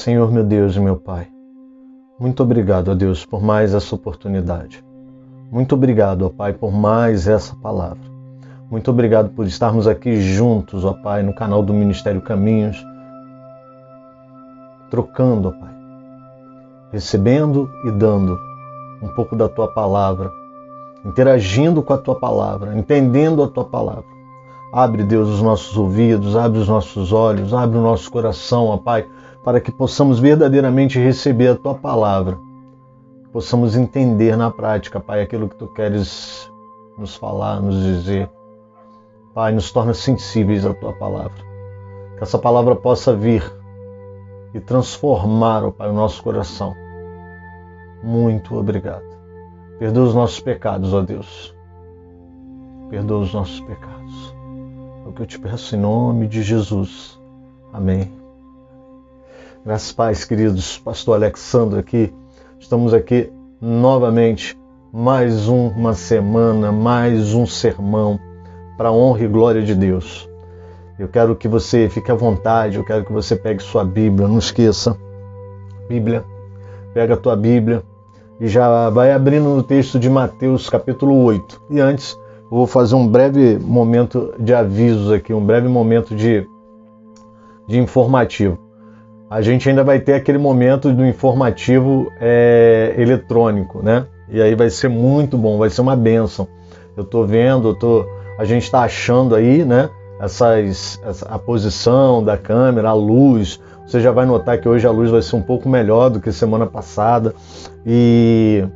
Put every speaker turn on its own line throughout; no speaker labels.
Senhor, meu Deus e meu Pai, muito obrigado, ó Deus, por mais essa oportunidade. Muito obrigado, ó Pai, por mais essa palavra. Muito obrigado por estarmos aqui juntos, ó Pai, no canal do Ministério Caminhos, trocando, ó Pai, recebendo e dando um pouco da Tua palavra, interagindo com a Tua palavra, entendendo a Tua palavra. Abre, Deus, os nossos ouvidos, abre os nossos olhos, abre o nosso coração, ó Pai, para que possamos verdadeiramente receber a Tua palavra. Possamos entender na prática, Pai, aquilo que Tu queres nos falar, nos dizer. Pai, nos torna sensíveis à Tua palavra. Que essa palavra possa vir e transformar, ó Pai, o nosso coração. Muito obrigado. Perdoa os nossos pecados, ó Deus. Perdoa os nossos pecados. É o que eu te peço em nome de Jesus. Amém. Graças, pais, queridos. Pastor Alexandre aqui. Estamos aqui novamente. Mais uma semana, mais um sermão para a honra e glória de Deus. Eu quero que você fique à vontade. Eu quero que você pegue sua Bíblia. Não esqueça. Bíblia. Pega a tua Bíblia e já vai abrindo no texto de Mateus capítulo 8. E antes, eu vou fazer um breve momento de avisos aqui, um breve momento de informativo. A gente ainda vai ter aquele momento do informativo eletrônico, né? E aí vai ser muito bom, vai ser uma bênção. Eu tô vendo, a gente está achando aí, né? A posição da câmera, a luz. Você já vai notar que hoje a luz vai ser um pouco melhor do que semana passada. E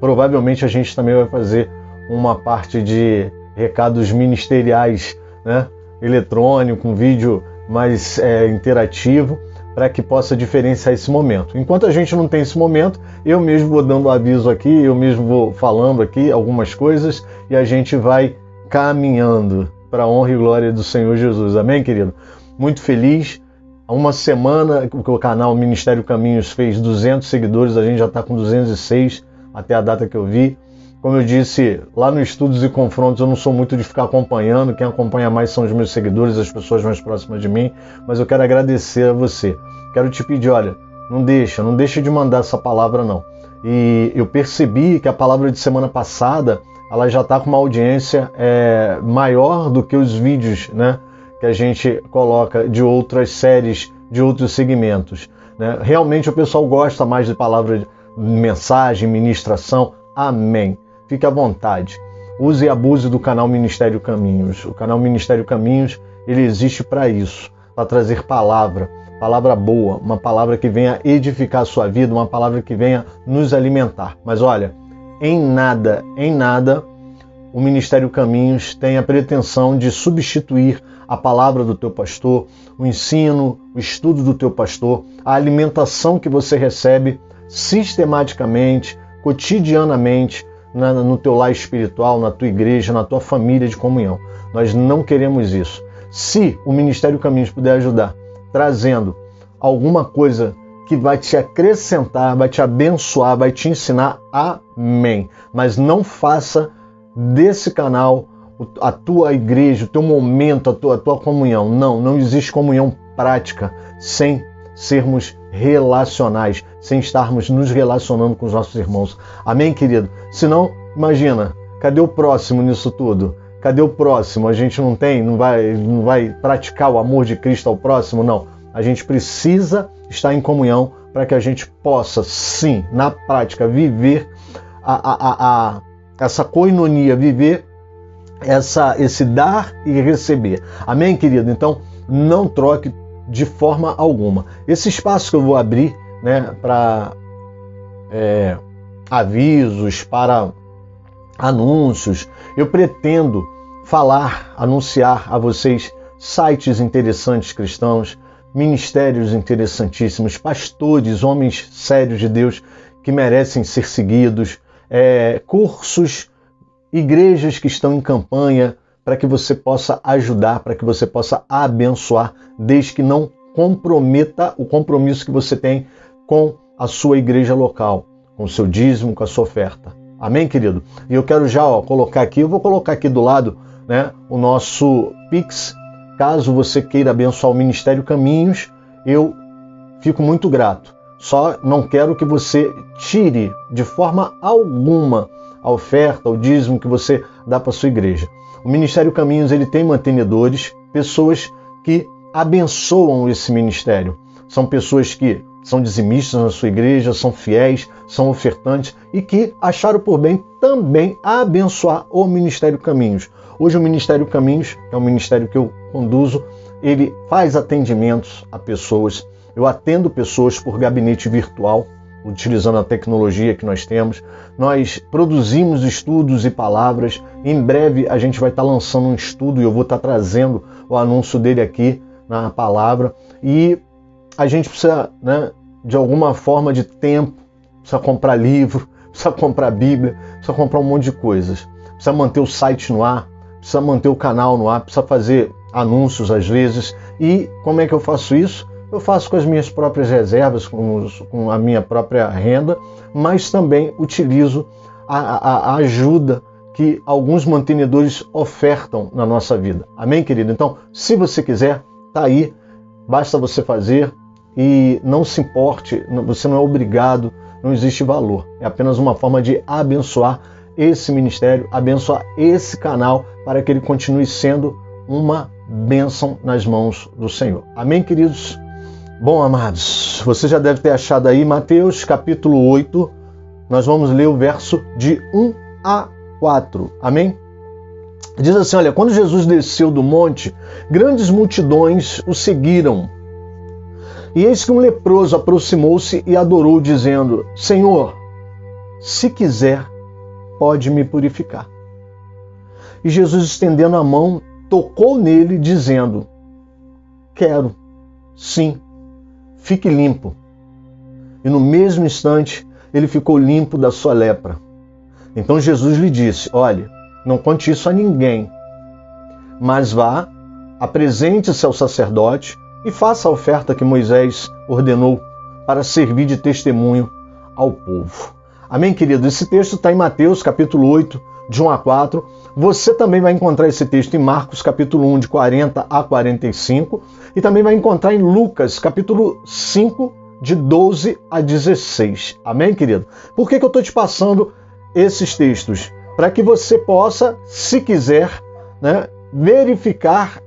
provavelmente a gente também vai fazer uma parte de recados ministeriais, né? Eletrônico, um vídeo mais interativo, para que possa diferenciar esse momento. Enquanto a gente não tem esse momento, eu mesmo vou dando aviso aqui, eu mesmo vou falando aqui algumas coisas e a gente vai caminhando para a honra e glória do Senhor Jesus. Amém, querido? Muito feliz. Há uma semana que o canal Ministério Caminhos fez 200 seguidores, a gente já está com 206 até a data que eu vi. Como eu disse, lá no Estudos e Confrontos eu não sou muito de ficar acompanhando, quem acompanha mais são os meus seguidores, as pessoas mais próximas de mim, mas eu quero agradecer a você. Quero te pedir, olha, não deixa de mandar essa palavra não. E eu percebi que a palavra de semana passada, ela já está com uma audiência maior do que os vídeos, né, que a gente coloca de outras séries, de outros segmentos, né? Realmente o pessoal gosta mais de palavra de mensagem, ministração. Amém. Fique à vontade. Use e abuse do canal Ministério Caminhos. O canal Ministério Caminhos, ele existe para isso, para trazer palavra boa, uma palavra que venha edificar a sua vida, uma palavra que venha nos alimentar. Mas olha, em nada, o Ministério Caminhos tem a pretensão de substituir a palavra do teu pastor, o ensino, o estudo do teu pastor, a alimentação que você recebe sistematicamente, cotidianamente, no teu lar espiritual, na tua igreja, na tua família de comunhão. Nós não queremos isso. Se o Ministério Caminhos puder ajudar, trazendo alguma coisa que vai te acrescentar, vai te abençoar, vai te ensinar, amém. Mas não faça desse canal a tua igreja, o teu momento, a tua comunhão. Não existe comunhão prática sem sermos relacionais, sem estarmos nos relacionando com os nossos irmãos. Amém, querido? Senão, imagina, cadê o próximo nisso tudo? Cadê o próximo? A gente não vai praticar o amor de Cristo ao próximo? Não. A gente precisa estar em comunhão para que a gente possa, sim, na prática, viver essa koinonia, viver esse dar e receber. Amém, querido? Então, não troque de forma alguma. Esse espaço que eu vou abrir, né, para avisos, para anúncios, eu pretendo anunciar a vocês sites interessantes cristãos, ministérios interessantíssimos, pastores, homens sérios de Deus que merecem ser seguidos, cursos, igrejas que estão em campanha, para que você possa ajudar, para que você possa abençoar, desde que não comprometa o compromisso que você tem com a sua igreja local, com o seu dízimo, com a sua oferta. Amém, querido? E eu quero já colocar aqui, eu vou colocar aqui do lado, né, o nosso Pix. Caso você queira abençoar o Ministério Caminhos, eu fico muito grato. Só não quero que você tire de forma alguma a oferta, o dízimo que você dá para sua igreja. O Ministério Caminhos, ele tem mantenedores, pessoas que abençoam esse ministério. São pessoas que são dizimistas na sua igreja, são fiéis, são ofertantes e que acharam por bem também abençoar o Ministério Caminhos. Hoje o Ministério Caminhos, que é um ministério que eu conduzo, ele faz atendimentos a pessoas. Eu atendo pessoas por gabinete virtual, utilizando a tecnologia que nós temos. Nós produzimos estudos e palavras. Em breve a gente vai estar lançando um estudo e eu vou estar trazendo o anúncio dele aqui na palavra. E a gente precisa, de alguma forma de tempo, precisa comprar livro, precisa comprar Bíblia, precisa comprar um monte de coisas. Precisa manter o site no ar, precisa manter o canal no ar, precisa fazer anúncios às vezes. E como é que eu faço isso? Eu faço com as minhas próprias reservas, com a minha própria renda, mas também utilizo a ajuda que alguns mantenedores ofertam na nossa vida. Amém, querido? Então, se você quiser, tá aí, basta você fazer e não se importe, você não é obrigado, não existe valor. É apenas uma forma de abençoar esse ministério, abençoar esse canal para que ele continue sendo uma bênção nas mãos do Senhor. Amém, queridos? Bom, amados, você já deve ter achado aí Mateus capítulo 8, nós vamos ler o verso de 1 a 4, amém? Diz assim, olha, quando Jesus desceu do monte, grandes multidões o seguiram. E eis que um leproso aproximou-se e adorou, dizendo, Senhor, se quiser, pode me purificar. E Jesus, estendendo a mão, tocou nele, dizendo, quero, sim, fique limpo. E no mesmo instante, ele ficou limpo da sua lepra. Então Jesus lhe disse, olhe, não conte isso a ninguém, mas vá, apresente-se ao sacerdote e faça a oferta que Moisés ordenou para servir de testemunho ao povo. Amém, querido? Esse texto está em Mateus, capítulo 8, de 1 a 4. Você também vai encontrar esse texto em Marcos, capítulo 1, de 40 a 45. E também vai encontrar em Lucas, capítulo 5, de 12 a 16. Amém, querido? Por que eu estou te passando esses textos? Para que você possa, se quiser, verificar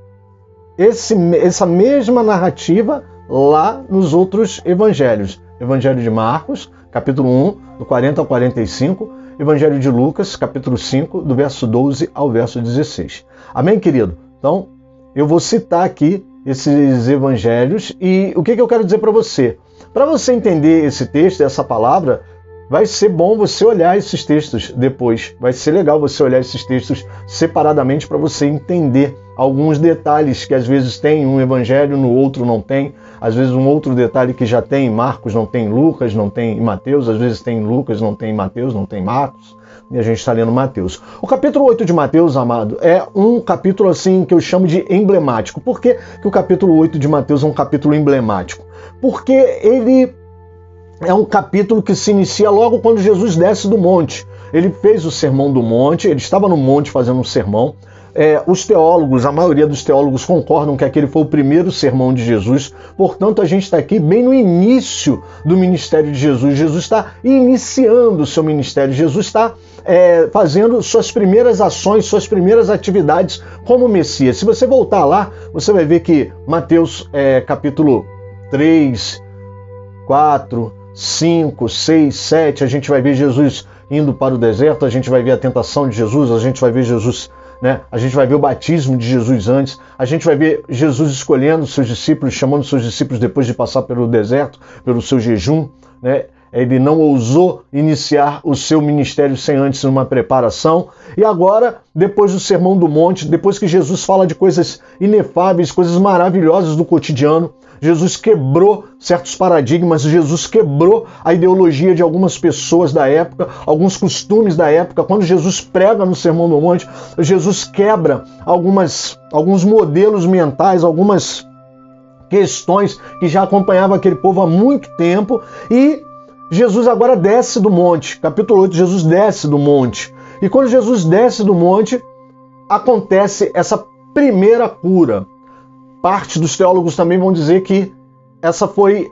essa mesma narrativa lá nos outros evangelhos. Evangelho de Marcos, capítulo 1, do 40 ao 45. Evangelho de Lucas, capítulo 5, do verso 12 ao verso 16. Amém, querido? Então, eu vou citar aqui esses evangelhos e o que eu quero dizer para você? Para você entender esse texto, essa palavra, vai ser bom você olhar esses textos depois. Vai ser legal você olhar esses textos separadamente para você entender alguns detalhes que às vezes tem um evangelho, no outro não tem. Às vezes um outro detalhe que já tem em Marcos, não tem em Lucas, não tem em Mateus. Às vezes tem em Lucas, não tem em Mateus, não tem em Marcos. E a gente está lendo Mateus. O capítulo 8 de Mateus, amado, é um capítulo assim que eu chamo de emblemático. Por que o capítulo 8 de Mateus é um capítulo emblemático? Porque ele é um capítulo que se inicia logo quando Jesus desce do monte. Ele fez o sermão do monte, ele estava no monte fazendo um sermão. Os teólogos, a maioria dos teólogos concordam que aquele foi o primeiro sermão de Jesus. Portanto, a gente está aqui bem no início do ministério de Jesus. Jesus está iniciando o seu ministério. Jesus está fazendo suas primeiras ações, suas primeiras atividades como Messias. Se você voltar lá, você vai ver que Mateus capítulo 3, 4, 5, 6, 7, a gente vai ver Jesus indo para o deserto, a gente vai ver a tentação de Jesus, a gente vai ver Jesus, a gente vai ver o batismo de Jesus antes, a gente vai ver Jesus escolhendo seus discípulos, chamando seus discípulos depois de passar pelo deserto, pelo seu jejum, Ele não ousou iniciar o seu ministério sem antes uma preparação. E agora, depois do Sermão do Monte, depois que Jesus fala de coisas inefáveis, coisas maravilhosas do cotidiano, Jesus quebrou certos paradigmas, Jesus quebrou a ideologia de algumas pessoas da época, alguns costumes da época. Quando Jesus prega no Sermão do Monte, Jesus quebra alguns modelos mentais, algumas questões que já acompanhavam aquele povo há muito tempo. E Jesus agora desce do monte. Capítulo 8, Jesus desce do monte. E quando Jesus desce do monte, acontece essa primeira cura. Parte dos teólogos também vão dizer que essa foi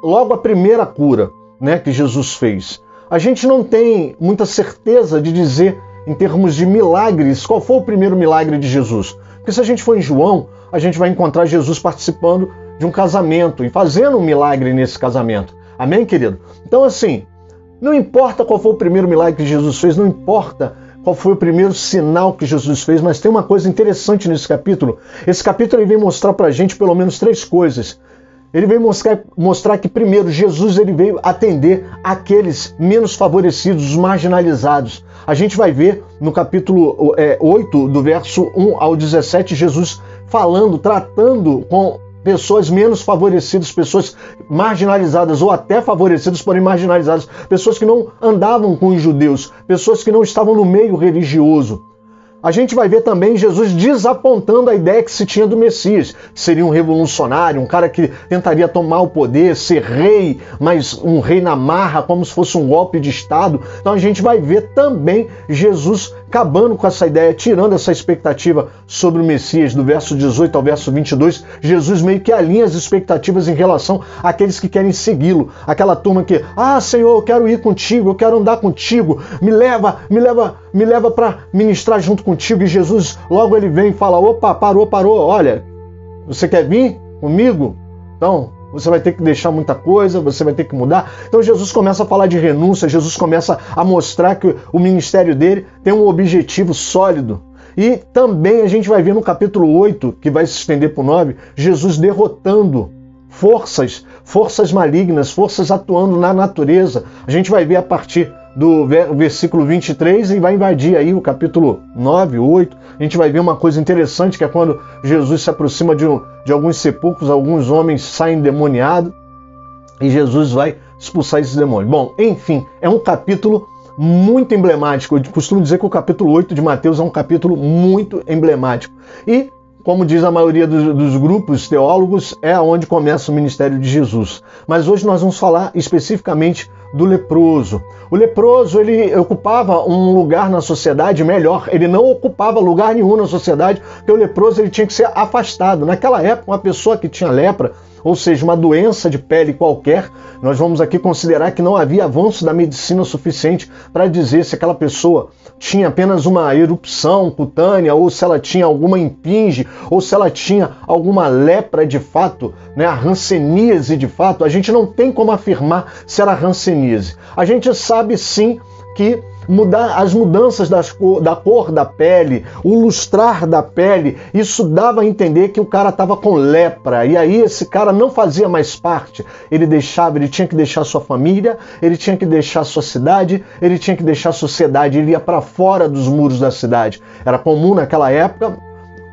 logo a primeira cura, né, que Jesus fez. A gente não tem muita certeza de dizer, em termos de milagres, qual foi o primeiro milagre de Jesus. Porque se a gente for em João, a gente vai encontrar Jesus participando de um casamento e fazendo um milagre nesse casamento. Amém, querido? Então, assim, não importa qual foi o primeiro milagre que Jesus fez, não importa qual foi o primeiro sinal que Jesus fez, mas tem uma coisa interessante nesse capítulo. Esse capítulo ele vem mostrar pra gente pelo menos 3 coisas. Ele veio mostrar que, primeiro, Jesus ele veio atender aqueles menos favorecidos, os marginalizados. A gente vai ver no capítulo 8, do verso 1 ao 17, Jesus falando, tratando com pessoas menos favorecidas, pessoas marginalizadas ou até favorecidas, porém marginalizadas, pessoas que não andavam com os judeus, pessoas que não estavam no meio religioso. A gente vai ver também Jesus desapontando a ideia que se tinha do Messias, que seria um revolucionário, um cara que tentaria tomar o poder, ser rei, mas um rei na marra, como se fosse um golpe de Estado. Então a gente vai ver também Jesus acabando com essa ideia, tirando essa expectativa sobre o Messias. Do verso 18 ao verso 22, Jesus meio que alinha as expectativas em relação àqueles que querem segui-lo. Aquela turma que, Senhor, eu quero ir contigo, eu quero andar contigo, me leva para ministrar junto contigo. E Jesus, logo ele vem e fala, opa, parou, olha, você quer vir comigo? Então, você vai ter que deixar muita coisa, você vai ter que mudar. Então Jesus começa a falar de renúncia, Jesus começa a mostrar que o ministério dele tem um objetivo sólido. E também a gente vai ver no capítulo 8, que vai se estender para o 9, Jesus derrotando forças malignas, forças atuando na natureza. A gente vai ver a partir do versículo 23 e vai invadir aí o capítulo 9, 8. A gente vai ver uma coisa interessante, que é quando Jesus se aproxima de alguns sepulcros, alguns homens saem endemoniados e Jesus vai expulsar esses demônios. Bom, enfim, é um capítulo muito emblemático. Eu costumo dizer que o capítulo 8 de Mateus é um capítulo muito emblemático. E, como diz a maioria dos grupos teólogos, é onde começa o ministério de Jesus. Mas hoje nós vamos falar especificamente do leproso. O leproso, ele ocupava um lugar na sociedade, melhor, ele não ocupava lugar nenhum na sociedade, porque o leproso ele tinha que ser afastado. Naquela época, uma pessoa que tinha lepra, ou seja, uma doença de pele qualquer, nós vamos aqui considerar que não havia avanço da medicina suficiente para dizer se aquela pessoa tinha apenas uma erupção cutânea, ou se ela tinha alguma impinge, ou se ela tinha alguma lepra de fato, né, a hanseníase de fato. A gente não tem como afirmar se era hanseníase. A gente sabe sim que as mudanças da cor da pele, o lustrar da pele, isso dava a entender que o cara estava com lepra, e aí esse cara não fazia mais parte. Ele tinha que deixar sua família, ele tinha que deixar sua cidade, ele tinha que deixar a sociedade, ele ia para fora dos muros da cidade. Era comum naquela época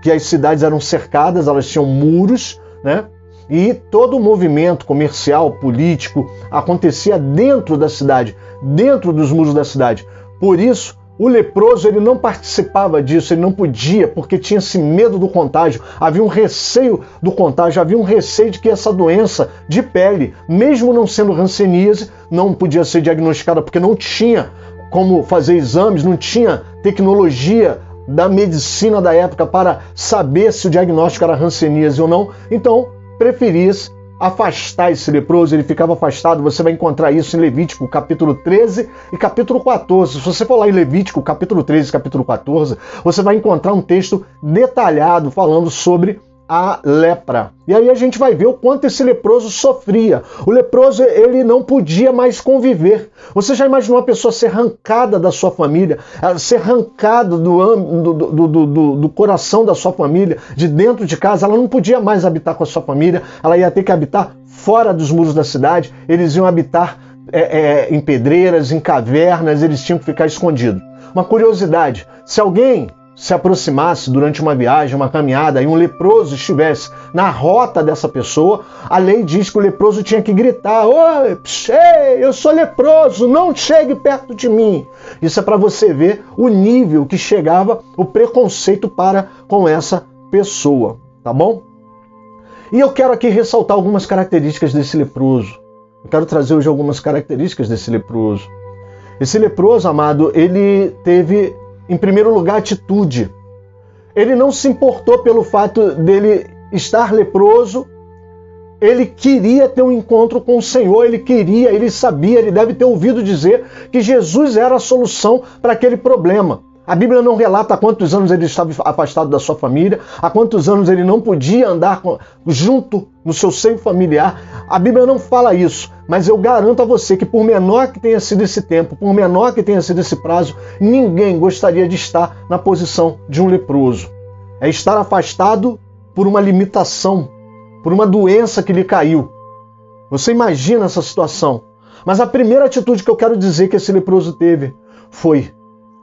que as cidades eram cercadas, elas tinham muros, né? E todo o movimento comercial, político, acontecia dentro da cidade, dentro dos muros da cidade. Por isso, o leproso ele não participava disso, ele não podia, porque tinha esse medo do contágio. Havia um receio do contágio, havia um receio de que essa doença de pele, mesmo não sendo hanseníase, não podia ser diagnosticada, porque não tinha como fazer exames, não tinha tecnologia da medicina da época para saber se o diagnóstico era hanseníase ou não. Então, preferia-se afastar esse leproso, ele ficava afastado. Você vai encontrar isso em Levítico, capítulo 13 e capítulo 14. Se você for lá em Levítico, capítulo 13 e capítulo 14, você vai encontrar um texto detalhado falando sobre a lepra. E aí a gente vai ver o quanto esse leproso sofria. O leproso, ele não podia mais conviver. Você já imaginou uma pessoa ser arrancada da sua família, ser arrancada do coração da sua família, de dentro de casa? Ela não podia mais habitar com a sua família, ela ia ter que habitar fora dos muros da cidade, eles iam habitar em pedreiras, em cavernas, eles tinham que ficar escondidos. Uma curiosidade, se alguém se aproximasse durante uma viagem, uma caminhada, e um leproso estivesse na rota dessa pessoa, a lei diz que o leproso tinha que gritar: "Oi, eu sou leproso, não chegue perto de mim". Isso é para você ver o nível que chegava o preconceito para com essa pessoa, tá bom? E eu quero aqui ressaltar algumas características desse leproso. Eu quero trazer hoje algumas características desse leproso. Esse leproso, amado, ele teve, em primeiro lugar, atitude. Ele não se importou pelo fato dele estar leproso Ele queria ter um encontro com o Senhor, ele sabia, ele deve ter ouvido dizer que Jesus era a solução para aquele problema. A Bíblia não relata há quantos anos ele estava afastado da sua família, há quantos anos ele não podia andar junto no seu seio familiar. A Bíblia não fala isso, mas eu garanto a você que por menor que tenha sido esse tempo, por menor que tenha sido esse prazo, ninguém gostaria de estar na posição de um leproso. É estar afastado por uma limitação, por uma doença que lhe caiu. Você imagina essa situação. Mas a primeira atitude que eu quero dizer que esse leproso teve foi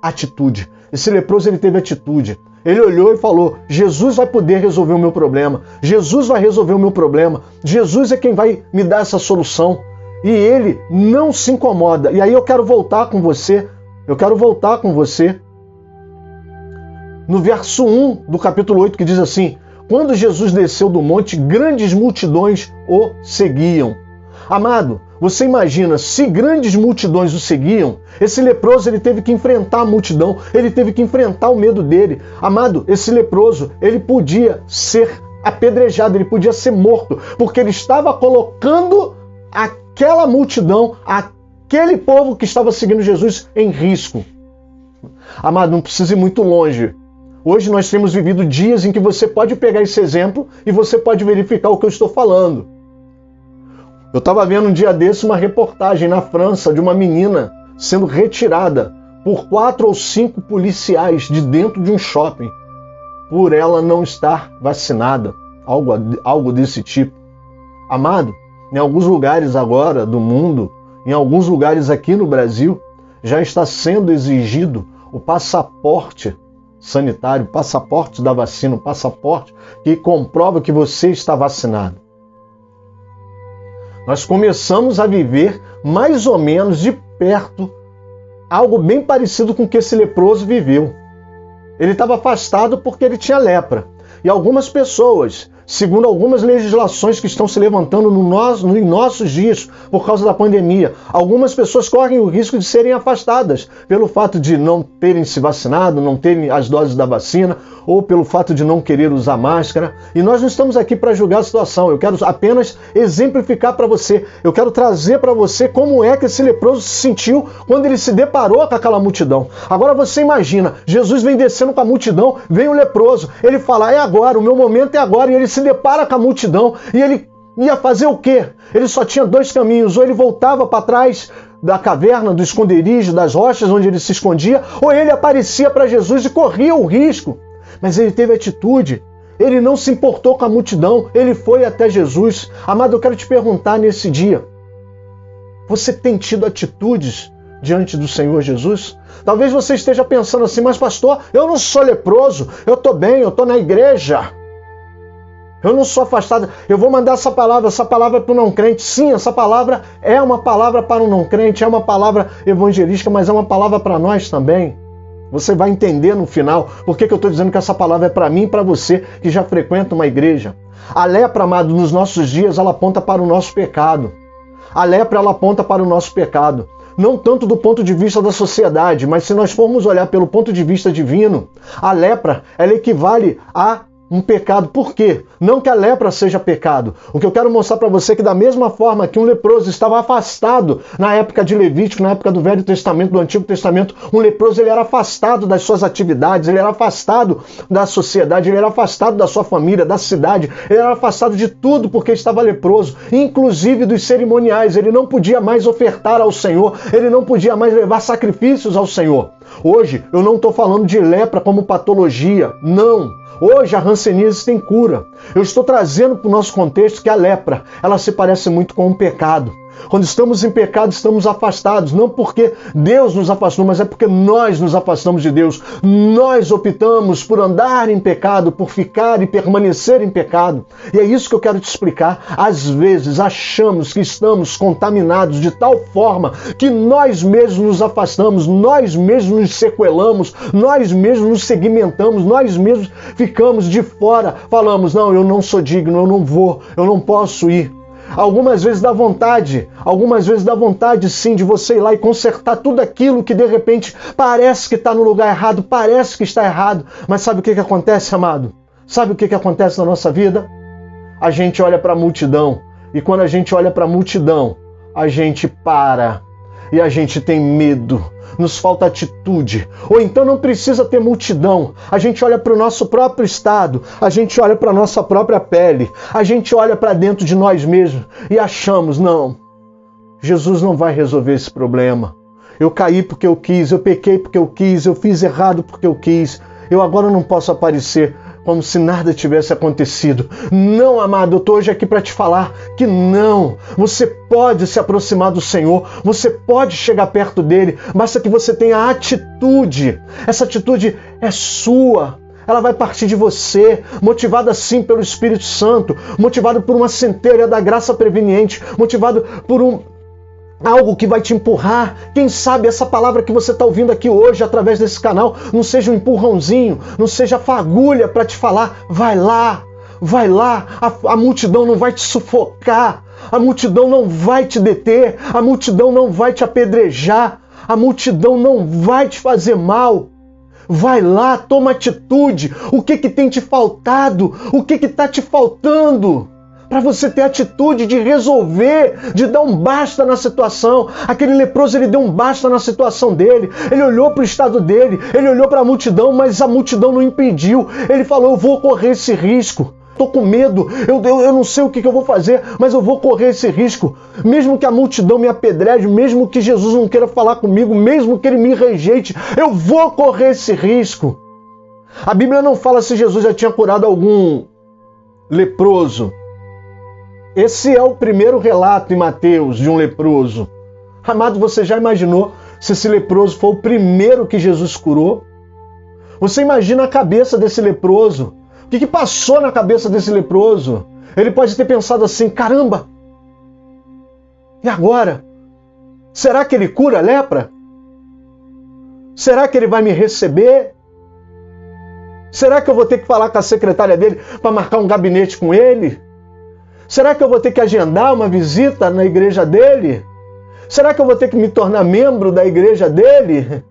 atitude. Esse leproso, ele teve atitude. Ele olhou e falou: Jesus vai poder resolver o meu problema. Jesus vai resolver o meu problema. Jesus é quem vai me dar essa solução. E ele não se incomoda. E aí eu quero voltar com você. No verso 1 do capítulo 8, que diz assim: quando Jesus desceu do monte, grandes multidões o seguiam. Amado, você imagina, se grandes multidões o seguiam, esse leproso ele teve que enfrentar a multidão, ele teve que enfrentar o medo dele. Amado, esse leproso, ele podia ser apedrejado, ele podia ser morto, porque ele estava colocando aquela multidão, aquele povo que estava seguindo Jesus em risco. Amado, não precisa ir muito longe. Hoje nós temos vivido dias em que você pode pegar esse exemplo e você pode verificar o que eu estou falando. Eu estava vendo um dia desse uma reportagem na França de uma menina sendo retirada por 4 ou 5 policiais de dentro de um shopping por ela não estar vacinada, algo desse tipo. Amado, em alguns lugares agora do mundo, em alguns lugares aqui no Brasil, já está sendo exigido o passaporte sanitário, o passaporte da vacina, o passaporte que comprova que você está vacinado. Nós começamos a viver mais ou menos de perto algo bem parecido com o que esse leproso viveu. Ele estava afastado porque ele tinha lepra. E algumas pessoas, segundo algumas legislações que estão se levantando em nossos dias por causa da pandemia, algumas pessoas correm o risco de serem afastadas pelo fato de não terem se vacinado, não terem as doses da vacina, ou pelo fato de não querer usar máscara. E nós não estamos aqui para julgar a situação, eu quero apenas exemplificar para você, eu quero trazer para você como é que esse leproso se sentiu quando ele se deparou com aquela multidão. Agora você imagina, Jesus vem descendo com a multidão, vem o leproso, ele fala: é agora, o meu momento é agora, e ele se depara com a multidão, e ele ia fazer o quê? Ele só tinha 2 caminhos, ou ele voltava para trás da caverna, do esconderijo, das rochas onde ele se escondia, ou ele aparecia para Jesus e corria o risco. Mas ele teve atitude, ele não se importou com a multidão, ele foi até Jesus. Amado, eu quero te perguntar nesse dia, você tem tido atitudes diante do Senhor Jesus? Talvez você esteja pensando assim: mas pastor, eu não sou leproso, eu estou bem, eu estou na igreja, eu não sou afastado, eu vou mandar essa palavra é para o não crente. Sim, essa palavra é uma palavra para o não crente, é uma palavra evangelística, mas é uma palavra para nós também. Você vai entender no final por que eu estou dizendo que essa palavra é para mim e para você que já frequenta uma igreja. A lepra, amado, nos nossos dias, ela aponta para o nosso pecado. A lepra, ela aponta para o nosso pecado. Não tanto do ponto de vista da sociedade, mas se nós formos olhar pelo ponto de vista divino, a lepra, ela equivale a um pecado. Por quê? Não que a lepra seja pecado. O que eu quero mostrar para você é que da mesma forma que um leproso estava afastado na época de Levítico, na época do Velho Testamento, do Antigo Testamento, um leproso ele era afastado das suas atividades, ele era afastado da sociedade, ele era afastado da sua família, da cidade, ele era afastado de tudo porque estava leproso, inclusive dos cerimoniais. Ele não podia mais ofertar ao Senhor, ele não podia mais levar sacrifícios ao Senhor. Hoje eu não estou falando de lepra como patologia, não. Hoje a hanseníase tem cura. Eu estou trazendo para o nosso contexto que a lepra, ela se parece muito com um pecado. Quando estamos em pecado, estamos afastados, não porque Deus nos afastou, mas é porque nós nos afastamos de Deus. Nós optamos por andar em pecado, por ficar e permanecer em pecado. E é isso que eu quero te explicar. Às vezes achamos que estamos contaminados de tal forma que nós mesmos nos afastamos, nós mesmos nos sequelamos, nós mesmos nos segmentamos, nós mesmos ficamos de fora. Falamos: não, eu não sou digno, eu não vou, eu não posso ir. Algumas vezes dá vontade sim de você ir lá e consertar tudo aquilo que de repente parece que está no lugar errado, parece que está errado. Mas sabe o que acontece, amado? Sabe o que acontece na nossa vida? A gente olha para a multidão, E quando a gente olha para a multidão, a gente para e a gente tem medo, nos falta atitude. Ou então não precisa ter multidão, a gente olha para o nosso próprio estado, a gente olha para a nossa própria pele, a gente olha para dentro de nós mesmos e achamos, não, Jesus não vai resolver esse problema. Eu caí porque eu quis, eu pequei porque eu quis, eu fiz errado porque eu quis, eu agora não posso aparecer como se nada tivesse acontecido. Não, amado, eu estou hoje aqui para te falar que não. Você pode se aproximar do Senhor, você pode chegar perto dele, basta que você tenha atitude. Essa atitude é sua. Ela vai partir de você, motivada sim pelo Espírito Santo, motivado por uma centelha da graça preveniente, motivado por algo que vai te empurrar. Quem sabe essa palavra que você está ouvindo aqui hoje, através desse canal, não seja um empurrãozinho, não seja fagulha para te falar, vai lá, a multidão não vai te sufocar, a multidão não vai te deter, a multidão não vai te apedrejar, a multidão não vai te fazer mal. Vai lá, toma atitude. O que tem te faltado? O que está te faltando? Para você ter atitude de resolver, de dar um basta na situação. Aquele leproso, ele deu um basta na situação dele. Ele olhou para o estado dele, ele olhou para a multidão, mas a multidão não impediu. Ele falou, eu vou correr esse risco. Estou com medo, eu não sei o que eu vou fazer, mas eu vou correr esse risco. Mesmo que a multidão me apedreje, mesmo que Jesus não queira falar comigo, mesmo que ele me rejeite, eu vou correr esse risco. A Bíblia não fala se Jesus já tinha curado algum leproso. Esse é o primeiro relato em Mateus de um leproso. Amado, você já imaginou se esse leproso foi o primeiro que Jesus curou? Você imagina a cabeça desse leproso. O que passou na cabeça desse leproso? Ele pode ter pensado assim, caramba, e agora? Será que ele cura a lepra? Será que ele vai me receber? Será que eu vou ter que falar com a secretária dele para marcar um gabinete com ele? Será que eu vou ter que agendar uma visita na igreja dele? Será que eu vou ter que me tornar membro da igreja dele?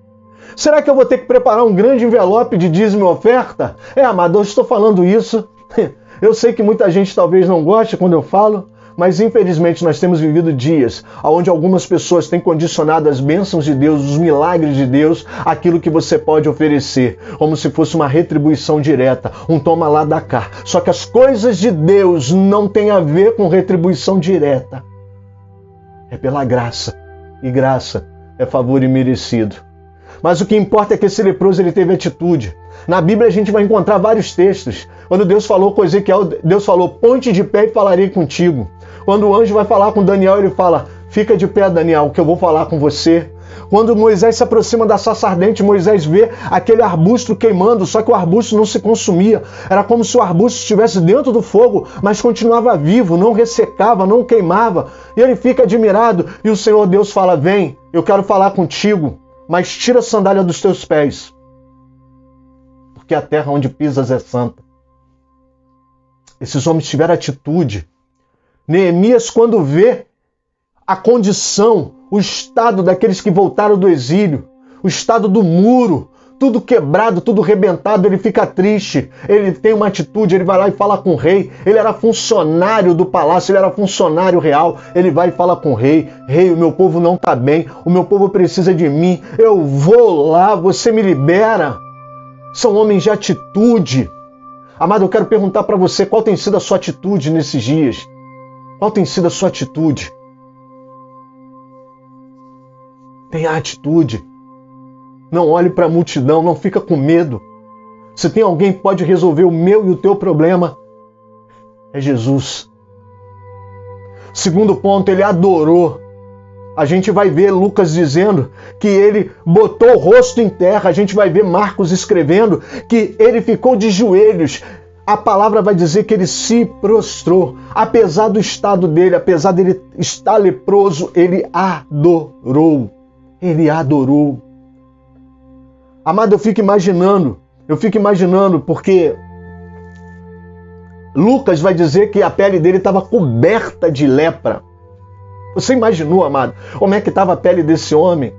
Será que eu vou ter que preparar um grande envelope de dízimo e oferta? Amado, eu estou falando isso. Eu sei que muita gente talvez não goste quando eu falo, mas infelizmente nós temos vivido dias onde algumas pessoas têm condicionado as bênçãos de Deus, os milagres de Deus, aquilo que você pode oferecer, como se fosse uma retribuição direta, um toma lá dá cá. Só que as coisas de Deus não têm a ver com retribuição direta. É pela graça, e graça é favor imerecido. Mas o que importa é que esse leproso ele teve atitude. Na Bíblia a gente vai encontrar vários textos. Quando Deus falou com Ezequiel, Deus falou, ponte de pé e falarei contigo. Quando o anjo vai falar com Daniel, ele fala, fica de pé, Daniel, que eu vou falar com você. Quando Moisés se aproxima da sarça ardente, Moisés vê aquele arbusto queimando, só que o arbusto não se consumia. Era como se o arbusto estivesse dentro do fogo, mas continuava vivo, não ressecava, não queimava. E ele fica admirado, e o Senhor Deus fala, vem, eu quero falar contigo, mas tira a sandália dos teus pés, porque a terra onde pisas é santa. Esses homens tiveram atitude. Neemias, quando vê a condição, o estado daqueles que voltaram do exílio, o estado do muro, tudo quebrado, tudo rebentado, ele fica triste, ele tem uma atitude, ele vai lá e fala com o rei. Ele era funcionário do palácio, ele era funcionário real, ele vai e fala com o rei, rei, o meu povo não está bem, o meu povo precisa de mim, eu vou lá, você me libera. São homens de atitude. Amado, eu quero perguntar para você, qual tem sido a sua atitude nesses dias? Qual tem sido a sua atitude? Tenha atitude. Não olhe para a multidão, não fica com medo. Se tem alguém que pode resolver o meu e o teu problema, é Jesus. Segundo ponto, ele adorou. A gente vai ver Lucas dizendo que ele botou o rosto em terra. A gente vai ver Marcos escrevendo que ele ficou de joelhos. A palavra vai dizer que ele se prostrou. Apesar do estado dele, apesar dele estar leproso, ele adorou. Ele adorou. Amado, eu fico imaginando, porque Lucas vai dizer que a pele dele estava coberta de lepra. Você imaginou, amado, como é que estava a pele desse homem?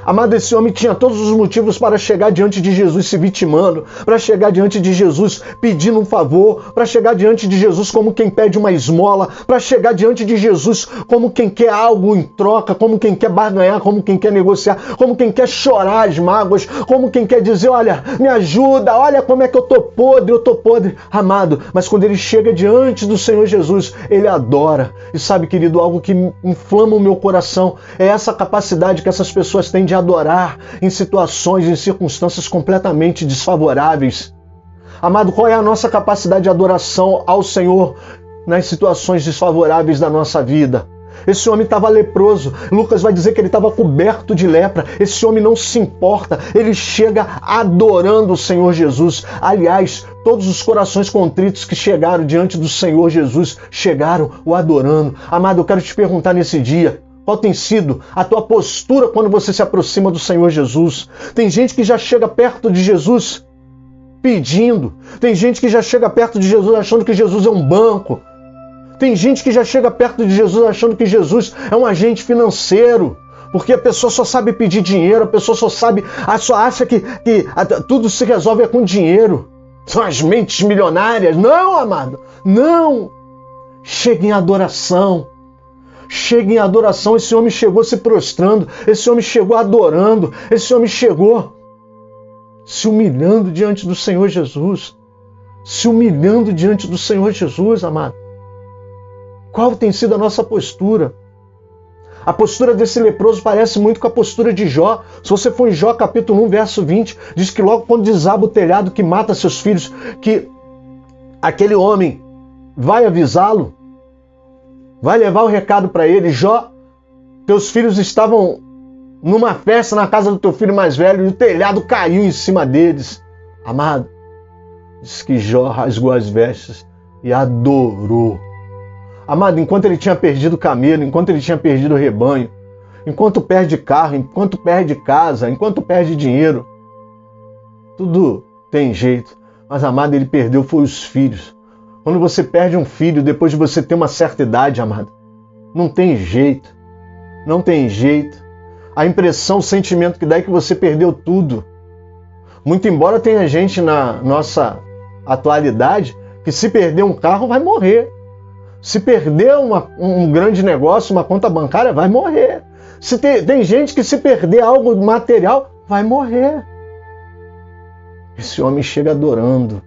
Amado, esse homem tinha todos os motivos para chegar diante de Jesus se vitimando, para chegar diante de Jesus pedindo um favor, para chegar diante de Jesus como quem pede uma esmola, para chegar diante de Jesus como quem quer algo em troca, como quem quer barganhar, como quem quer negociar, como quem quer chorar as mágoas, como quem quer dizer, olha, me ajuda, olha como é que eu tô podre. Amado, mas quando ele chega diante do Senhor Jesus, ele adora. E sabe, querido, algo que inflama o meu coração é essa capacidade que essas pessoas têm de adorar em situações, em circunstâncias completamente desfavoráveis. Amado, qual é a nossa capacidade de adoração ao Senhor nas situações desfavoráveis da nossa vida? Esse homem estava leproso. Lucas vai dizer que ele estava coberto de lepra. Esse homem não se importa. Ele chega adorando o Senhor Jesus. Aliás, todos os corações contritos que chegaram diante do Senhor Jesus chegaram o adorando. Amado, eu quero te perguntar nesse dia, qual tem sido a tua postura quando você se aproxima do Senhor Jesus? Tem gente que já chega perto de Jesus pedindo. Tem gente que já chega perto de Jesus achando que Jesus é um banco. Tem gente que já chega perto de Jesus achando que Jesus é um agente financeiro, porque a pessoa só sabe pedir dinheiro, a pessoa só acha que tudo se resolve com dinheiro. São as mentes milionárias. Não, amado, não. Chega em adoração. Chega em adoração. Esse homem chegou se prostrando, esse homem chegou adorando, esse homem chegou se humilhando diante do Senhor Jesus. Se humilhando diante do Senhor Jesus, amado. Qual tem sido a nossa postura? A postura desse leproso parece muito com a postura de Jó. Se você for em Jó capítulo 1, verso 20, diz que logo quando desaba o telhado que mata seus filhos, que aquele homem vai avisá-lo, vai levar o recado para ele. Jó, teus filhos estavam numa festa na casa do teu filho mais velho e o telhado caiu em cima deles. Amado, diz que Jó rasgou as vestes e adorou. Amado, enquanto ele tinha perdido o camelo, enquanto ele tinha perdido o rebanho, enquanto perde carro, enquanto perde casa, enquanto perde dinheiro, tudo tem jeito. Mas, amado, ele perdeu foi os filhos. Quando você perde um filho, depois de você ter uma certa idade, amado, não tem jeito. Não tem jeito. A impressão, o sentimento que dá é que você perdeu tudo. Muito embora tenha gente na nossa atualidade que se perder um carro vai morrer. Se perder um grande negócio, uma conta bancária, vai morrer. Tem gente que se perder algo material, vai morrer. Esse homem chega adorando.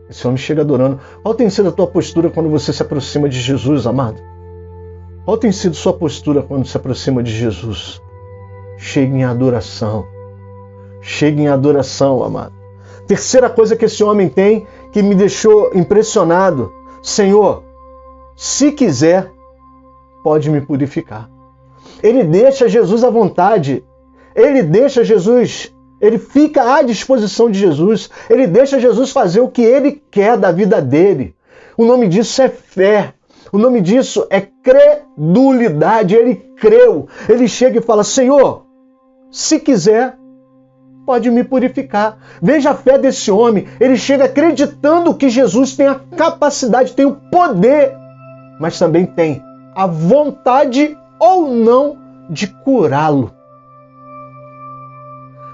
Esse homem chega adorando. Qual tem sido a tua postura quando você se aproxima de Jesus, amado? Qual tem sido sua postura quando se aproxima de Jesus? Chega em adoração. Chega em adoração, amado. Terceira coisa que esse homem tem que me deixou impressionado. Senhor, se quiser, pode me purificar. Ele deixa Jesus à vontade. Ele deixa Jesus, ele fica à disposição de Jesus. Ele deixa Jesus fazer o que ele quer da vida dele. O nome disso é fé. O nome disso é credulidade. Ele creu. Ele chega e fala, Senhor, se quiser, pode me purificar. Veja a fé desse homem. Ele chega acreditando que Jesus tem a capacidade, tem o poder, mas também tem a vontade ou não de curá-lo.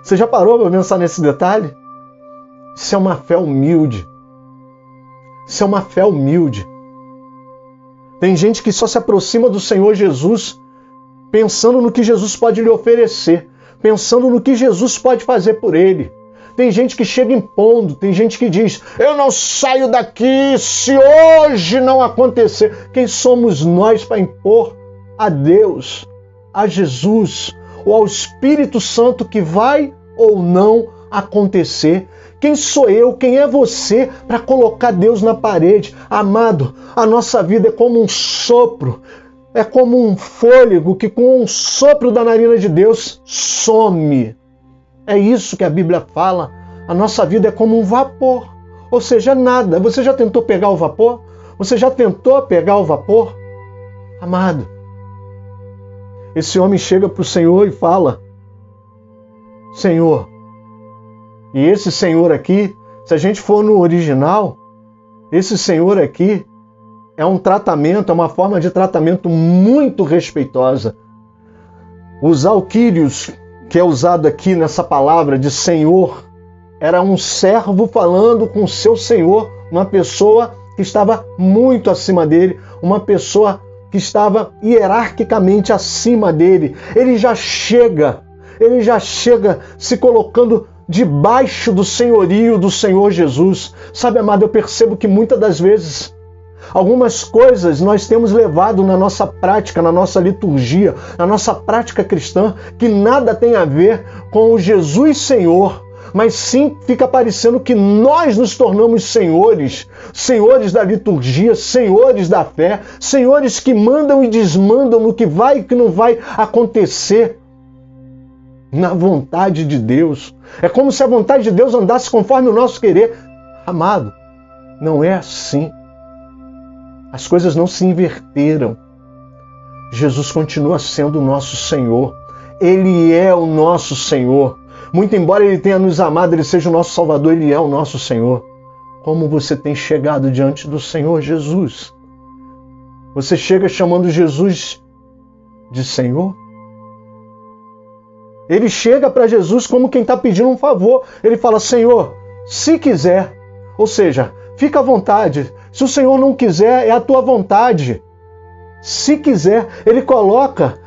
Você já parou para pensar nesse detalhe? Isso é uma fé humilde. Isso é uma fé humilde. Tem gente que só se aproxima do Senhor Jesus pensando no que Jesus pode lhe oferecer, pensando no que Jesus pode fazer por ele. Tem gente que chega impondo, tem gente que diz, eu não saio daqui se hoje não acontecer. Quem somos nós para impor a Deus, a Jesus ou ao Espírito Santo que vai ou não acontecer? Quem sou eu, quem é você para colocar Deus na parede? Amado, a nossa vida é como um sopro, é como um fôlego que com um sopro da narina de Deus some. É isso que a Bíblia fala. A nossa vida é como um vapor, ou seja, nada. Você já tentou pegar o vapor? Você já tentou pegar o vapor? Amado, esse homem chega para o Senhor e fala, Senhor, e esse Senhor aqui, se a gente for no original, esse Senhor aqui é um tratamento, é uma forma de tratamento muito respeitosa. Usar o Kyrios que é usado aqui nessa palavra de Senhor, era um servo falando com seu Senhor, uma pessoa que estava muito acima dele, uma pessoa que estava hierarquicamente acima dele. Ele já chega se colocando debaixo do senhorio do Senhor Jesus. Sabe, amado, eu percebo que muitas das vezes algumas coisas nós temos levado na nossa prática, na nossa liturgia, na nossa prática cristã, que nada tem a ver com o Jesus Senhor, mas sim fica parecendo que nós nos tornamos senhores da liturgia, senhores da fé, senhores que mandam e desmandam no que vai e que não vai acontecer na vontade de Deus. É como se a vontade de Deus andasse conforme o nosso querer. Amado, não é assim. As coisas não se inverteram. Jesus continua sendo o nosso Senhor. Ele é o nosso Senhor. Muito embora Ele tenha nos amado, Ele seja o nosso Salvador, Ele é o nosso Senhor. Como você tem chegado diante do Senhor Jesus? Você chega chamando Jesus de Senhor? Ele chega para Jesus como quem está pedindo um favor. Ele fala, Senhor, se quiser. Ou seja, fica à vontade. Se o Senhor não quiser, é a tua vontade. Se quiser, Ele coloca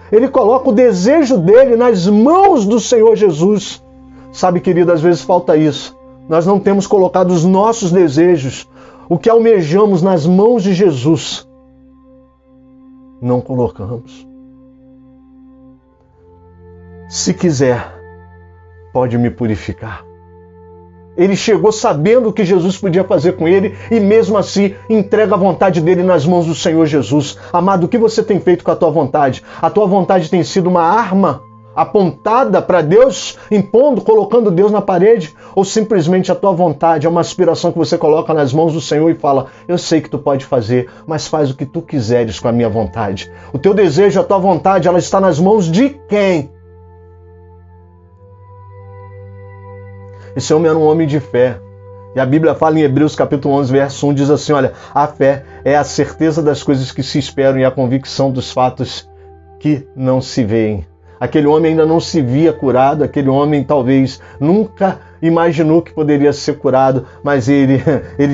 o desejo dele nas mãos do Senhor Jesus. Sabe, querido, às vezes falta isso. Nós não temos colocado os nossos desejos, o que almejamos, nas mãos de Jesus. Não colocamos. Se quiser, pode me purificar. Ele chegou sabendo o que Jesus podia fazer com ele e mesmo assim entrega a vontade dele nas mãos do Senhor Jesus. Amado, o que você tem feito com a tua vontade? A tua vontade tem sido uma arma apontada para Deus, impondo, colocando Deus na parede? Ou simplesmente a tua vontade é uma aspiração que você coloca nas mãos do Senhor e fala, eu sei que tu pode fazer, mas faz o que tu quiseres com a minha vontade. O teu desejo, a tua vontade, ela está nas mãos de quem? Esse homem era um homem de fé. E a Bíblia fala em Hebreus capítulo 11, verso 1, diz assim, olha, a fé é a certeza das coisas que se esperam e a convicção dos fatos que não se veem. Aquele homem ainda não se via curado, aquele homem talvez nunca imaginou que poderia ser curado, mas ele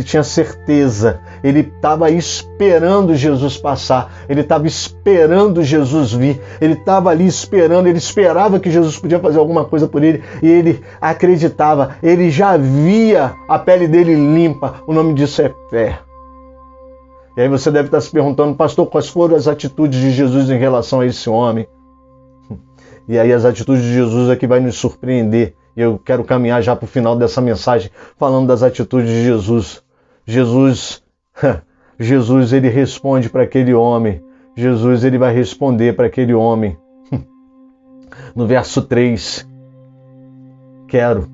tinha certeza, ele estava esperando Jesus passar, ele estava esperando Jesus vir, ele estava ali esperando, ele esperava que Jesus podia fazer alguma coisa por ele e ele acreditava, ele já via a pele dele limpa. O nome disso é fé. E aí você deve estar se perguntando, pastor, quais foram as atitudes de Jesus em relação a esse homem? E aí as atitudes de Jesus é que vai nos surpreender. E eu quero caminhar já para o final dessa mensagem falando das atitudes de Jesus. Jesus, ele responde para aquele homem. Jesus, ele vai responder para aquele homem. No verso 3. Quero.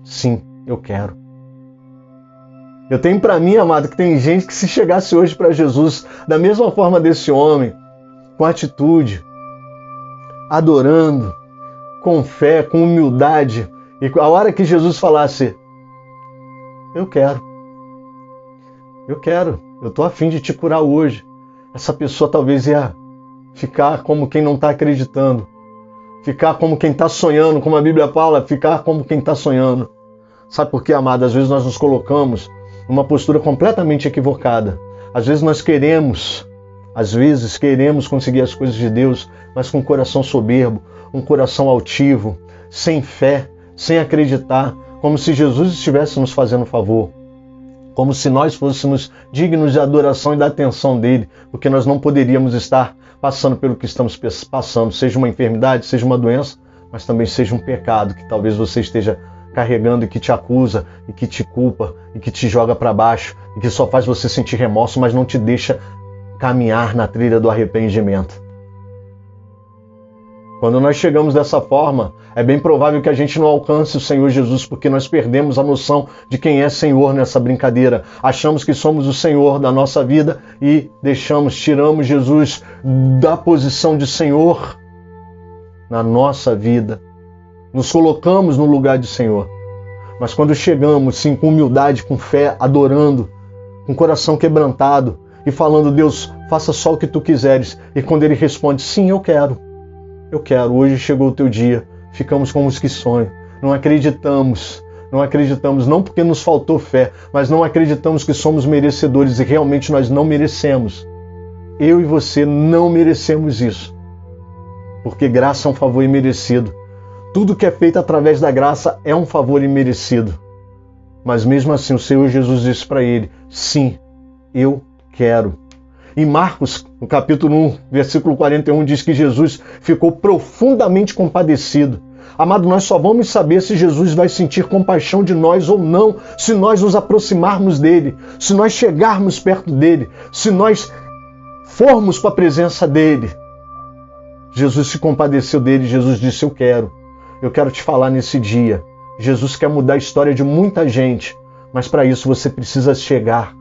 Sim, eu quero. Eu tenho para mim, amado, que tem gente que se chegasse hoje para Jesus da mesma forma desse homem, com atitude, adorando, com fé, com humildade, e a hora que Jesus falasse, eu quero, eu estou a fim de te curar hoje, essa pessoa talvez ia ficar como quem não está acreditando, ficar como quem está sonhando, como a Bíblia fala, ficar como quem está sonhando. Sabe por quê, amado? Às vezes nós nos colocamos numa postura completamente equivocada. Às vezes queremos conseguir as coisas de Deus, mas com um coração soberbo, um coração altivo, sem fé, sem acreditar, como se Jesus estivesse nos fazendo favor, como se nós fôssemos dignos de adoração e da atenção dele, porque nós não poderíamos estar passando pelo que estamos passando, seja uma enfermidade, seja uma doença, mas também seja um pecado que talvez você esteja carregando e que te acusa, e que te culpa, e que te joga para baixo, e que só faz você sentir remorso, mas não te deixa caminhar na trilha do arrependimento. Quando nós chegamos dessa forma, é bem provável que a gente não alcance o Senhor Jesus, porque nós perdemos a noção de quem é Senhor nessa brincadeira. Achamos que somos o Senhor da nossa vida e tiramos Jesus da posição de Senhor na nossa vida. Nos colocamos no lugar de Senhor. Mas quando chegamos, sim, com humildade, com fé, adorando, com o coração quebrantado e falando, Deus, faça só o que tu quiseres. E quando Ele responde, sim, eu quero. Hoje chegou o teu dia. ficamos como os que sonham. Não acreditamos, não porque nos faltou fé, mas não acreditamos que somos merecedores e realmente nós não merecemos. Eu e você não merecemos isso, porque graça é um favor imerecido. Tudo que é feito através da graça é um favor imerecido. Mas mesmo assim o Senhor Jesus disse para ele, sim, eu quero. Em Marcos, no capítulo 1, versículo 41, diz que Jesus ficou profundamente compadecido. Amado, nós só vamos saber se Jesus vai sentir compaixão de nós ou não, se nós nos aproximarmos dele, se nós chegarmos perto dele, se nós formos para a presença dele. Jesus se compadeceu dele, Jesus disse, eu quero te falar nesse dia. Jesus quer mudar a história de muita gente, mas para isso você precisa chegar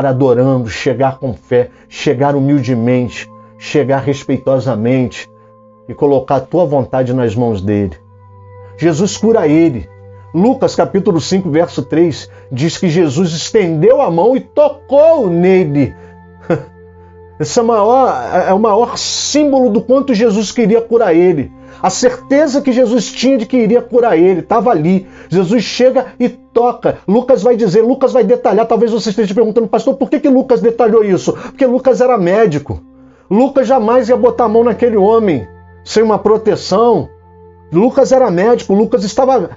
adorando, chegar com fé, chegar humildemente, chegar respeitosamente e colocar a tua vontade nas mãos dele. Jesus cura ele. Lucas capítulo 5, verso 3, diz que Jesus estendeu a mão e tocou nele. Esse é o maior símbolo do quanto Jesus queria curar ele. A certeza que Jesus tinha de que iria curar ele, estava ali. Jesus chega e toca. Lucas vai detalhar, talvez você esteja perguntando, pastor, por que Lucas detalhou isso? Porque Lucas era médico. Lucas jamais ia botar a mão naquele homem sem uma proteção. Lucas era médico, Lucas estava,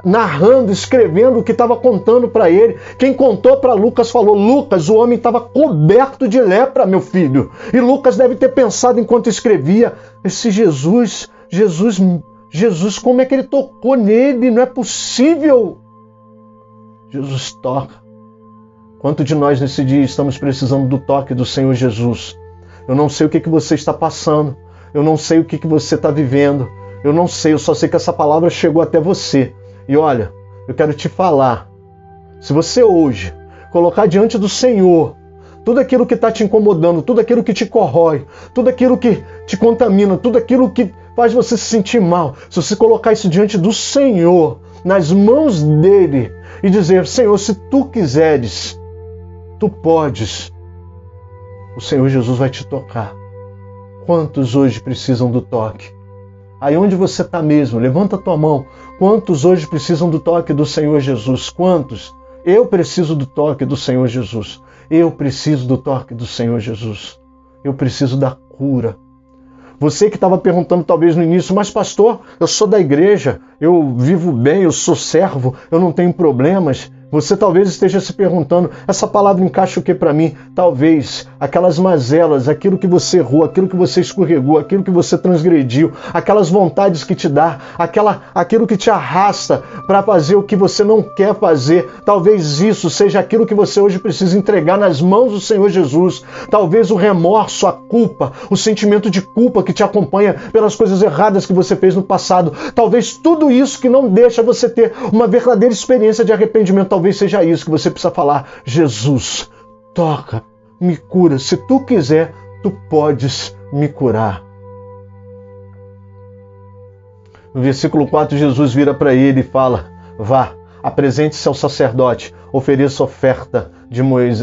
narrando, escrevendo o que estava contando para ele. Quem contou para Lucas falou, Lucas, o homem estava coberto de lepra, meu filho. E Lucas deve ter pensado enquanto escrevia, esse Jesus, como é que ele tocou nele? Não é possível. Jesus toca. Quanto de nós nesse dia estamos precisando do toque do Senhor Jesus? Eu não sei o que você está passando. Eu não sei o que você está vivendo. Eu não sei, eu só sei que essa palavra chegou até você. E olha, eu quero te falar. Se você hoje colocar diante do Senhor tudo aquilo que está te incomodando, tudo aquilo que te corrói, tudo aquilo que te contamina, tudo aquilo que faz você se sentir mal, se você colocar isso diante do Senhor, nas mãos dele, e dizer, Senhor, se tu quiseres, tu podes, o Senhor Jesus vai te tocar. Quantos hoje precisam do toque? Aí onde você está mesmo, levanta a tua mão. Quantos hoje precisam do toque do Senhor Jesus? Quantos? Eu preciso do toque do Senhor Jesus. Eu preciso do toque do Senhor Jesus. Eu preciso da cura. Você que estava perguntando talvez no início, mas pastor, eu sou da igreja, eu vivo bem, eu sou servo, eu não tenho problemas. Você talvez esteja se perguntando, essa palavra encaixa o que para mim? Talvez aquelas mazelas, aquilo que você errou, aquilo que você escorregou, aquilo que você transgrediu, aquelas vontades que te dá, aquilo que te arrasta para fazer o que você não quer fazer. Talvez isso seja aquilo que você hoje precisa entregar nas mãos do Senhor Jesus. Talvez o remorso, a culpa, o sentimento de culpa que te acompanha pelas coisas erradas que você fez no passado. Talvez tudo isso que não deixa você ter uma verdadeira experiência de arrependimento. Talvez seja isso que você precisa falar. Jesus, toca, me cura. Se tu quiser, tu podes me curar. No versículo 4, Jesus vira para ele e fala, vá, apresente-se ao sacerdote, ofereça a oferta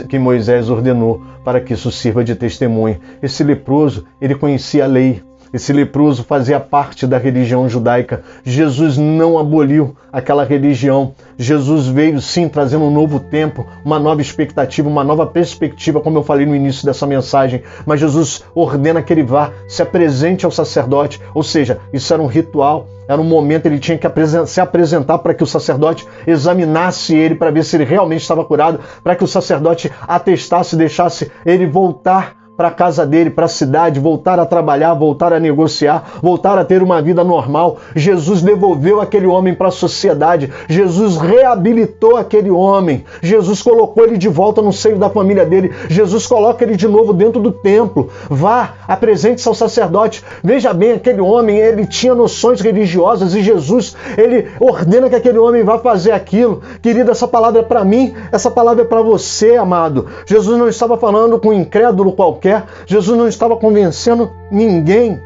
que Moisés ordenou para que isso sirva de testemunho. Esse leproso, ele conhecia a lei. Esse leproso fazia parte da religião judaica. Jesus não aboliu aquela religião. Jesus veio sim trazendo um novo tempo, uma nova expectativa, uma nova perspectiva, como eu falei no início dessa mensagem. Mas Jesus ordena que ele vá, se apresente ao sacerdote. Ou seja, isso era um ritual, era um momento, ele tinha que se apresentar para que o sacerdote examinasse ele, para ver se ele realmente estava curado, para que o sacerdote atestasse, deixasse ele voltar para a casa dele, para a cidade, voltar a trabalhar, voltar a negociar, voltar a ter uma vida normal. Jesus devolveu aquele homem para a sociedade. Jesus reabilitou aquele homem. Jesus colocou ele de volta no seio da família dele. Jesus coloca ele de novo dentro do templo. Vá, apresente-se ao sacerdote. Veja bem, aquele homem, ele tinha noções religiosas e Jesus, ele ordena que aquele homem vá fazer aquilo. Querido, essa palavra é para mim, essa palavra é para você, amado. Jesus não estava falando com um incrédulo qualquer. Jesus não estava convencendo ninguém.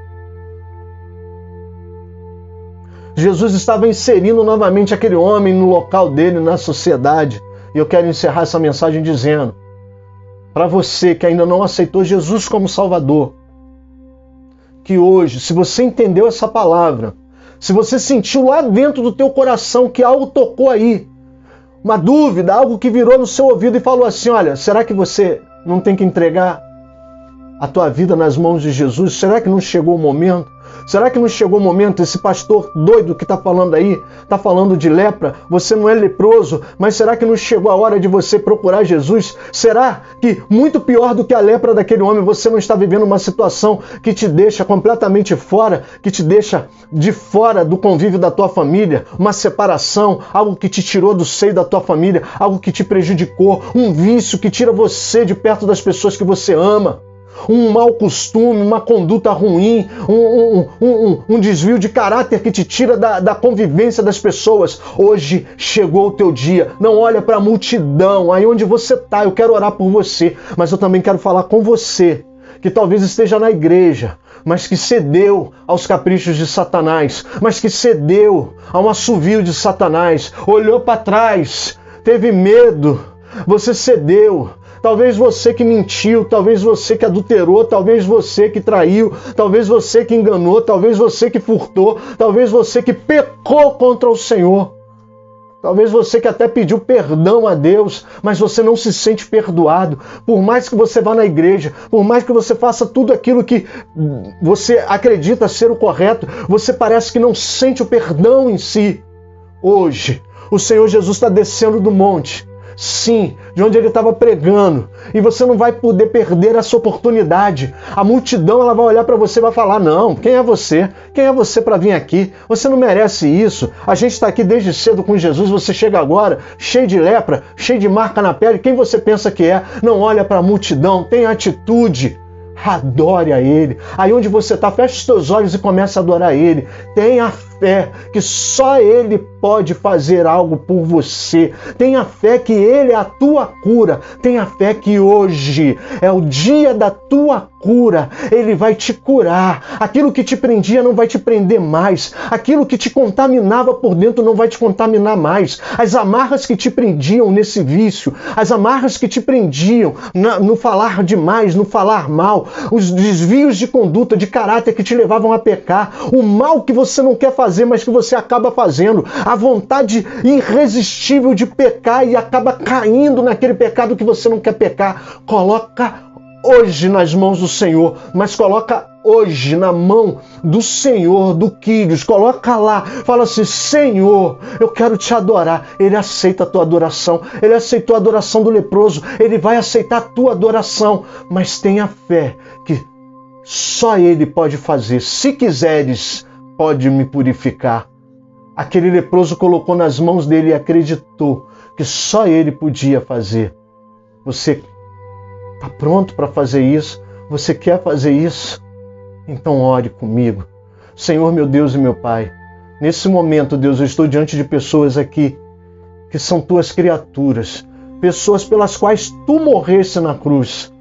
Jesus estava inserindo novamente aquele homem no local dele, na sociedade. E eu quero encerrar essa mensagem dizendo, para você que ainda não aceitou Jesus como Salvador, que hoje, se você entendeu essa palavra, Se você sentiu lá dentro do teu coração que algo tocou aí, uma dúvida, algo que virou no seu ouvido e falou assim, olha, será que você não tem que entregar a tua vida nas mãos de Jesus? Será que não chegou o momento? Será que não chegou o momento? Esse pastor doido que está falando aí, está falando de lepra, você não é leproso, mas será que não chegou a hora de você procurar Jesus? Será que, muito pior do que a lepra daquele homem, você não está vivendo uma situação que te deixa completamente fora, que te deixa de fora do convívio da tua família, uma separação, algo que te tirou do seio da tua família, algo que te prejudicou, um vício que tira você de perto das pessoas que você ama? Um mau costume, uma conduta ruim, um desvio de caráter que te tira da convivência das pessoas. Hoje chegou o teu dia. Não olha para a multidão, aí onde você está. Eu quero orar por você, mas eu também quero falar com você, que talvez esteja na igreja, mas que cedeu aos caprichos de Satanás, mas que cedeu a um assovio de Satanás, olhou para trás, teve medo, você cedeu. Talvez você que mentiu, talvez você que adulterou, talvez você que traiu, talvez você que enganou, talvez você que furtou, talvez você que pecou contra o Senhor. Talvez você que até pediu perdão a Deus, mas você não se sente perdoado. Por mais que você vá na igreja, por mais que você faça tudo aquilo que você acredita ser o correto, você parece que não sente o perdão em si. Hoje, o Senhor Jesus está descendo do monte. Sim, de onde ele estava pregando. E você não vai poder perder essa oportunidade. A multidão ela vai olhar para você e vai falar, não, quem é você? Quem é você para vir aqui? Você não merece isso. A gente está aqui desde cedo com Jesus, você chega agora cheio de lepra, cheio de marca na pele. Quem você pensa que é? Não olha para a multidão, tem atitude. Adore a Ele. Aí onde você está, fecha os teus olhos e começa a adorar Ele. Tenha fé que só Ele pode fazer algo por você. Tenha fé que Ele é a tua cura. Tenha fé que hoje é o dia da tua cura. Ele vai te curar. Aquilo que te prendia não vai te prender mais. Aquilo que te contaminava por dentro não vai te contaminar mais. As amarras que te prendiam nesse vício, as amarras que te prendiam no falar demais, no falar mal, os desvios de conduta, de caráter que te levavam a pecar, o mal que você não quer fazer, mas que você acaba fazendo, a vontade irresistível de pecar e acaba caindo naquele pecado que você não quer pecar. Coloca hoje nas mãos do Senhor, mas coloca hoje na mão do Senhor, do Quírios, coloca lá, fala assim, Senhor, eu quero te adorar. Ele aceita a tua adoração, ele aceitou a adoração do leproso, ele vai aceitar a tua adoração, mas tenha fé que só Ele pode fazer. Se quiseres, pode me purificar. Aquele leproso colocou nas mãos dele e acreditou que só Ele podia fazer. Você está pronto para fazer isso? Você quer fazer isso? Então ore comigo. Senhor, meu Deus e meu Pai, nesse momento, Deus, eu estou diante de pessoas aqui que são tuas criaturas, pessoas pelas quais tu morreste na cruz.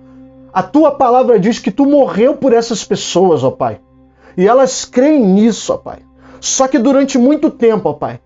A tua palavra diz que tu morreu por essas pessoas, ó Pai. E elas creem nisso, ó Pai. Só que durante muito tempo, ó Pai,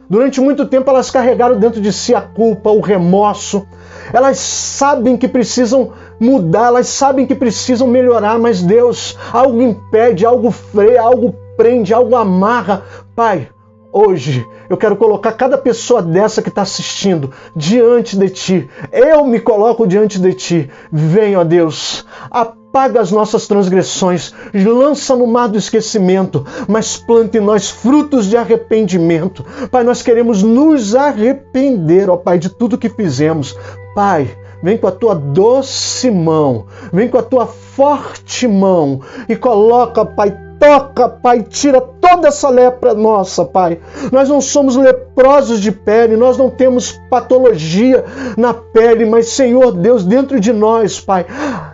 durante muito tempo elas carregaram dentro de si a culpa, o remorso. Elas sabem que precisam mudar, elas sabem que precisam melhorar, mas Deus, algo impede, algo freia, algo prende, algo amarra. Pai, hoje eu quero colocar cada pessoa dessa que está assistindo diante de Ti. Eu me coloco diante de Ti. Venha, ó Deus, apaga as nossas transgressões, lança no mar do esquecimento, mas plante em nós frutos de arrependimento. Pai, nós queremos nos arrepender, ó Pai, de tudo que fizemos. Pai, vem com a tua doce mão, vem com a tua forte mão e coloca, Pai, toca, Pai, tira toda essa lepra nossa, Pai. Nós não somos leprosos de pele, nós não temos patologia na pele, mas, Senhor Deus, dentro de nós, Pai,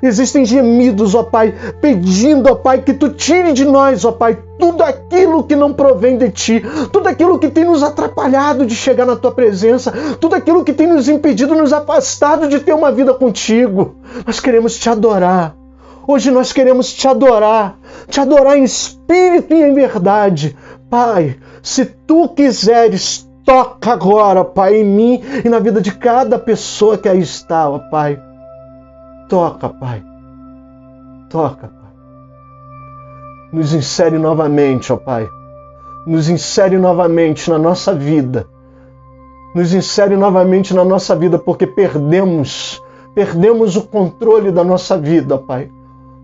existem gemidos, ó Pai, pedindo, ó Pai, que Tu tire de nós, ó Pai, tudo aquilo que não provém de Ti, tudo aquilo que tem nos atrapalhado de chegar na Tua presença, tudo aquilo que tem nos impedido, nos afastado de ter uma vida contigo. Nós queremos Te adorar. Hoje nós queremos Te adorar em espírito e em verdade. Pai, se Tu quiseres, toca agora, Pai, em mim e na vida de cada pessoa que aí está, ó Pai. Toca, Pai. Toca, Pai. Nos insere novamente, ó Pai, nos insere novamente na nossa vida. Nos insere novamente na nossa vida, porque perdemos o controle da nossa vida, Pai.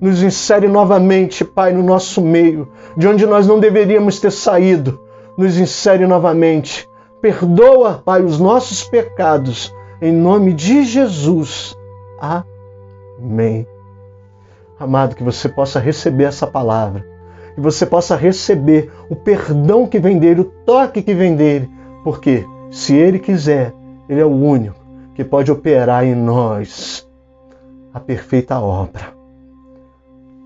Nos insere novamente, Pai, no nosso meio, de onde nós não deveríamos ter saído. Nos insere novamente. Perdoa, Pai, os nossos pecados, em nome de Jesus. Amém. Amado, que você possa receber essa palavra, que você possa receber o perdão que vem dele, o toque que vem dele, porque se ele quiser, ele é o único que pode operar em nós a perfeita obra.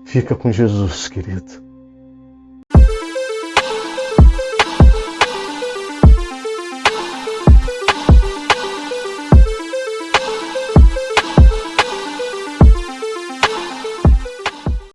Fica com Jesus, querido.